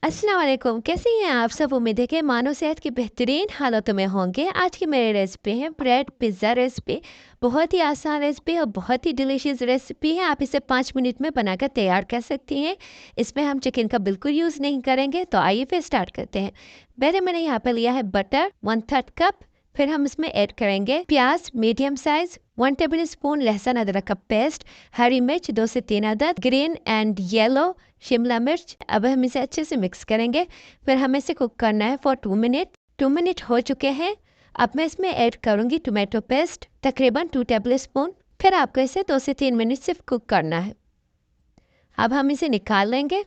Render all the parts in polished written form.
अस्सलाम वालेकुम, कैसे हैं आप सब? उम्मीद है कि मानो सेहत की बेहतरीन हालतों में होंगे। आज की मेरी रेसिपी है ब्रेड पिज़्ज़ा रेसिपी। बहुत ही आसान रेसिपी और बहुत ही डिलीशियस रेसिपी है। आप इसे 5 मिनट में बनाकर तैयार कर सकती हैं। इसमें हम चिकन का बिल्कुल यूज़ नहीं करेंगे। तो आइए फिर स्टार्ट करते हैं। पहले मैंने यहाँ पर लिया है बटर 1/3 कप। फिर हम इसमें ऐड करेंगे प्याज मीडियम साइज, 1 टेबल स्पून लहसुन अदरक का पेस्ट, हरी मिर्च 2 से 3 अदद, ग्रीन एंड येलो शिमला मिर्च। अब हम इसे अच्छे से मिक्स करेंगे। फिर हमें इसे कुक करना है फॉर 2 मिनट। 2 मिनट हो चुके हैं। अब मैं इसमें ऐड करूंगी टोमेटो पेस्ट तकरीबन 2 टेबल स्पून। फिर आपको इसे 2 से 3 मिनट सिर्फ कुक करना है। अब हम इसे निकाल लेंगे।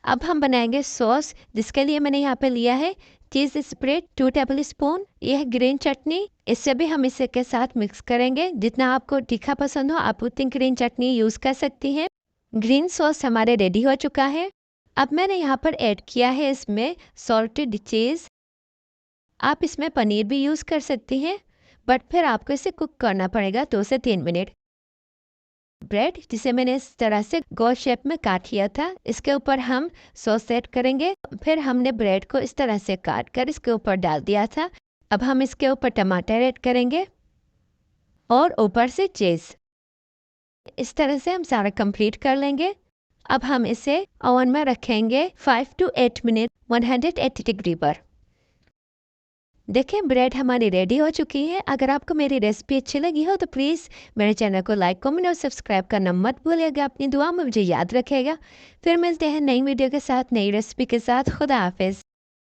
अब हम बनाएंगे सॉस, जिसके लिए मैंने यहाँ पे लिया है चीज़ स्प्रेड 2 टेबल स्पून। यह है ग्रीन चटनी। इससे भी हम इसे के साथ मिक्स करेंगे। जितना आपको तीखा पसंद हो आप उतनी ग्रीन चटनी यूज़ कर सकती हैं। ग्रीन सॉस हमारे रेडी हो चुका है। अब मैंने यहाँ पर ऐड किया है इसमें सॉल्टेड चीज़। आप इसमें पनीर भी यूज़ कर सकती हैं, बट फिर आपको इसे कुक करना पड़ेगा 2 से 3 मिनट। ब्रेड जिसे मैंने इस तरह से गोल शेप में काट लिया था, इसके ऊपर हम सॉस ऐड करेंगे। फिर हमने ब्रेड को इस तरह से काट कर इसके ऊपर डाल दिया था। अब हम इसके ऊपर टमाटर ऐड करेंगे और ऊपर से चीज़। इस तरह से हम सारा कंप्लीट कर लेंगे। अब हम इसे ओवन में रखेंगे 5 to 8 मिनट 180 डिग्री पर। देखिए ब्रेड हमारी रेडी हो चुकी है। अगर आपको मेरी रेसिपी अच्छी लगी हो तो प्लीज़ मेरे चैनल को लाइक कमेंट और सब्सक्राइब करना मत भूलिएगा। अपनी दुआ में मुझे याद रखेगा। फिर मिलते हैं नई वीडियो के साथ, नई रेसिपी के साथ। खुदा हाफिज़।